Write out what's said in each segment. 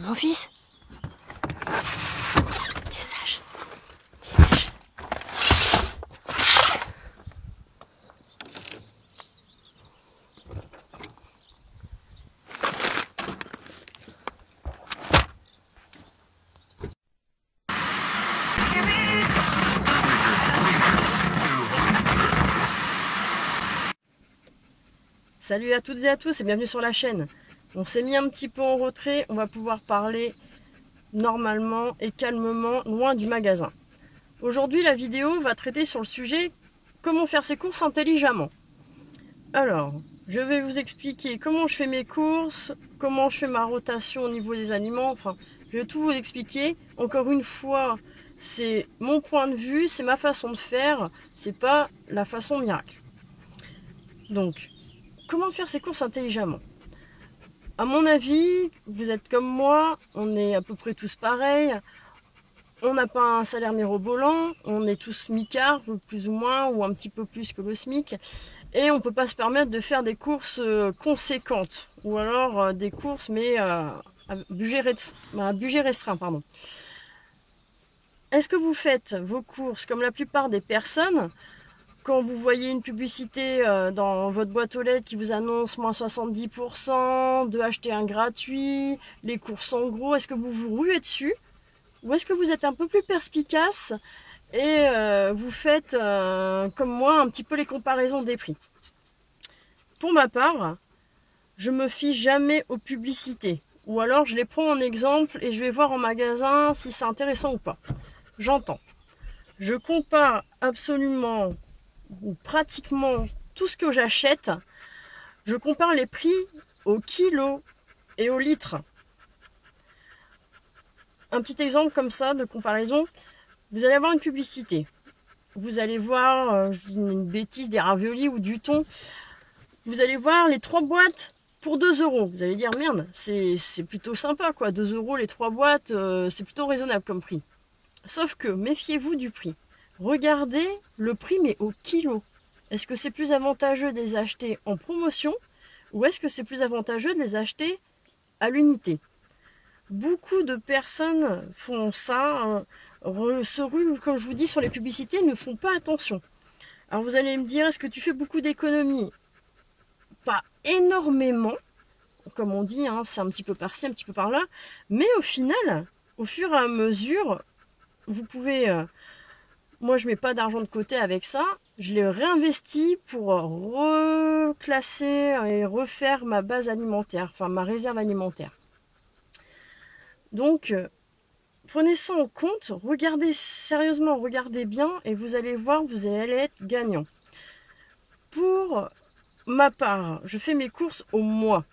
mon fils. T'es sage. T'es sage. Salut à toutes et à tous et bienvenue sur la chaîne. On s'est mis un petit peu en retrait, on va pouvoir parler normalement et calmement loin du magasin. Aujourd'hui la vidéo va traiter sur le sujet comment faire ses courses intelligemment. Alors, je vais vous expliquer comment je fais mes courses, comment je fais ma rotation au niveau des aliments, enfin, je vais tout vous expliquer. Encore une fois, c'est mon point de vue, c'est ma façon de faire, c'est pas la façon miracle. Donc, comment faire ses courses intelligemment? À mon avis, vous êtes comme moi, on est à peu près tous pareils. On n'a pas un salaire mirobolant, on est tous smicards, plus ou moins, ou un petit peu plus que le SMIC. Et on ne peut pas se permettre de faire des courses conséquentes. Ou alors des courses, mais à budget restreint. Pardon. Est-ce que vous faites vos courses comme la plupart des personnes? Quand vous voyez une publicité dans votre boîte aux lettres qui vous annonce moins 70%, de acheter un gratuit, les courses en gros, est-ce que vous vous ruez dessus? Ou est-ce que vous êtes un peu plus perspicace et vous faites, comme moi, un petit peu les comparaisons des prix? Pour ma part, je me fie jamais aux publicités. Ou alors je les prends en exemple et je vais voir en magasin si c'est intéressant ou pas. J'entends. Je compare absolument ou pratiquement tout ce que j'achète, je compare les prix au kilo et au litre. Un petit exemple comme ça de comparaison, vous allez avoir une publicité. Vous allez voir, je dis une bêtise, des raviolis ou du thon. Vous allez voir les 3 boîtes pour 2 euros. Vous allez dire, merde, c'est plutôt sympa quoi, 2 euros les 3 boîtes, c'est plutôt raisonnable comme prix. Sauf que, méfiez-vous du prix. Regardez le prix mais au kilo. Est-ce que c'est plus avantageux de les acheter en promotion ou est-ce que c'est plus avantageux de les acheter à l'unité? Beaucoup de personnes font ça, se ruent, comme je vous dis, sur les publicités, ne font pas attention. Alors vous allez me dire, est-ce que tu fais beaucoup d'économies? Pas énormément, comme on dit, hein, c'est un petit peu par-ci, un petit peu par-là, mais au final, au fur et à mesure, vous pouvez... moi, je mets pas d'argent de côté avec ça. Je l'ai réinvesti pour reclasser et refaire ma base alimentaire, enfin ma réserve alimentaire. Donc, prenez ça en compte, regardez sérieusement, regardez bien et vous allez voir, vous allez être gagnant. Pour ma part, je fais mes courses au mois.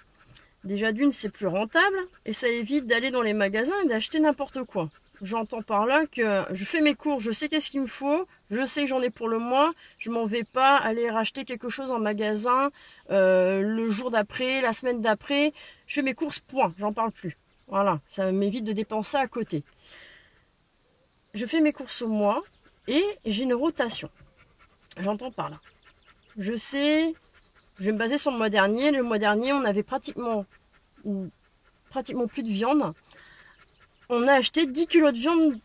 Déjà d'une, c'est plus rentable et ça évite d'aller dans les magasins et d'acheter n'importe quoi. J'entends par là que je fais mes courses, je sais qu'est-ce qu'il me faut, je sais que j'en ai pour le mois, je m'en vais pas aller racheter quelque chose en magasin le jour d'après, la semaine d'après. Je fais mes courses, point, j'en parle plus. Voilà, ça m'évite de dépenser à côté. Je fais mes courses au mois et j'ai une rotation. J'entends par là. Je sais, je vais me baser sur le mois dernier. Le mois dernier, on avait pratiquement plus de viande. On a acheté 10 kilos de viande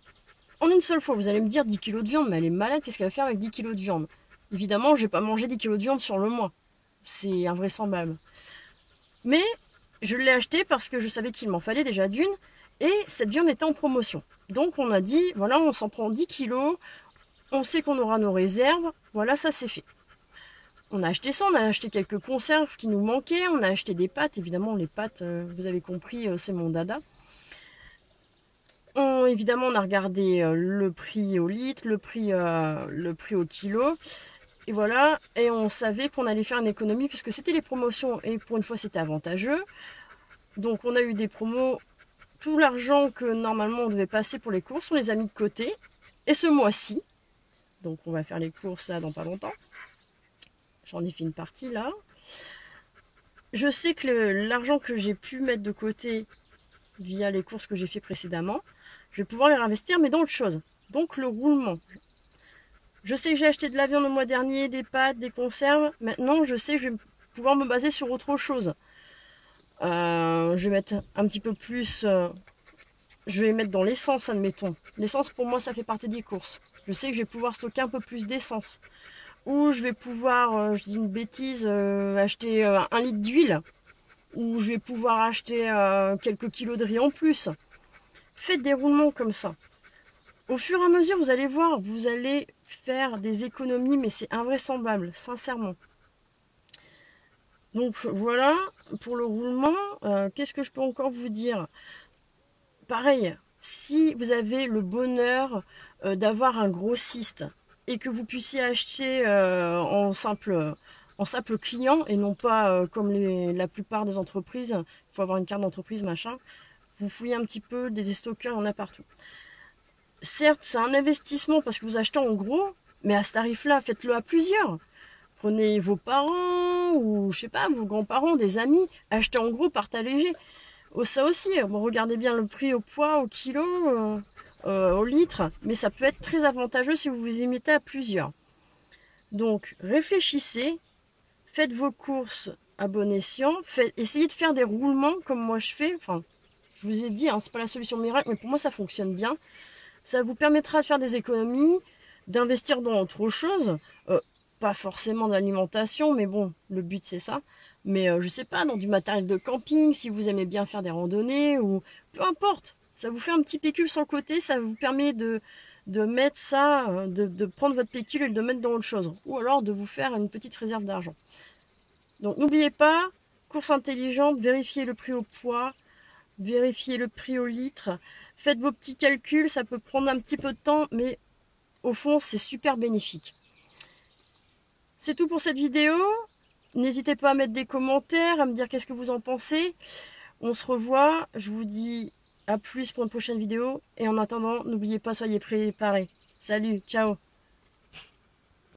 en une seule fois. Vous allez me dire 10 kilos de viande, mais elle est malade, qu'est-ce qu'elle va faire avec 10 kilos de viande? Évidemment, je vais pas manger 10 kilos de viande sur le mois. C'est invraisemblable. Mais je l'ai acheté parce que je savais qu'il m'en fallait déjà d'une, et cette viande était en promotion. Donc on a dit, voilà, on s'en prend 10 kilos, on sait qu'on aura nos réserves, voilà, ça c'est fait. On a acheté ça, on a acheté quelques conserves qui nous manquaient, on a acheté des pâtes, évidemment les pâtes, vous avez compris, c'est mon dada. Évidemment, on a regardé le prix au litre, le prix au kilo. Et voilà, et on savait qu'on allait faire une économie puisque c'était les promotions et pour une fois c'était avantageux. Donc on a eu des promos, tout l'argent que normalement on devait passer pour les courses, on les a mis de côté. Et ce mois-ci, donc on va faire les courses là dans pas longtemps. J'en ai fait une partie là. Je sais que l'argent que j'ai pu mettre de côté via les courses que j'ai fait précédemment, je vais pouvoir les réinvestir, mais dans autre chose. Donc le roulement. Je sais que j'ai acheté de la viande le mois dernier, des pâtes, des conserves. Maintenant, je sais que je vais pouvoir me baser sur autre chose. Je vais mettre un petit peu plus je vais mettre dans l'essence, admettons. L'essence, pour moi, ça fait partie des courses. Je sais que je vais pouvoir stocker un peu plus d'essence. Ou je vais pouvoir, je dis une bêtise, acheter 1 litre d'huile. Ou je vais pouvoir acheter quelques kilos de riz en plus. Faites des roulements comme ça. Au fur et à mesure, vous allez voir, vous allez faire des économies, mais c'est invraisemblable, sincèrement. Donc voilà, pour le roulement, qu'est-ce que je peux encore vous dire? Pareil, si vous avez le bonheur d'avoir un grossiste et que vous puissiez acheter en simple client et non pas comme la plupart des entreprises, il faut avoir une carte d'entreprise, machin, vous fouillez un petit peu, des stockers, il y en a partout. Certes, c'est un investissement parce que vous achetez en gros, mais à ce tarif-là, faites-le à plusieurs. Prenez vos parents ou, je sais pas, vos grands-parents, des amis, achetez en gros, partagez. Oh, ça aussi, bon, regardez bien le prix au poids, au kilo, au litre, mais ça peut être très avantageux si vous vous y mettez à plusieurs. Donc, réfléchissez, faites vos courses à bon escient, essayez de faire des roulements comme moi je fais. Enfin, je vous ai dit, hein, c'est pas la solution miracle, mais pour moi ça fonctionne bien. Ça vous permettra de faire des économies, d'investir dans autre chose, pas forcément d'alimentation, mais bon, le but c'est ça. Mais je sais pas, dans du matériel de camping, si vous aimez bien faire des randonnées, ou peu importe. Ça vous fait un petit pécule sur le côté, ça vous permet de mettre ça, de prendre votre pécule et de le mettre dans autre chose. Ou alors de vous faire une petite réserve d'argent. Donc n'oubliez pas, course intelligente, vérifiez le prix au poids, vérifiez le prix au litre, faites vos petits calculs, ça peut prendre un petit peu de temps, mais au fond c'est super bénéfique. C'est tout pour cette vidéo. N'hésitez pas à mettre des commentaires, à me dire qu'est-ce que vous en pensez. On se revoit, je vous dis à plus pour une prochaine vidéo. Et en attendant, n'oubliez pas, soyez préparés. Salut, ciao.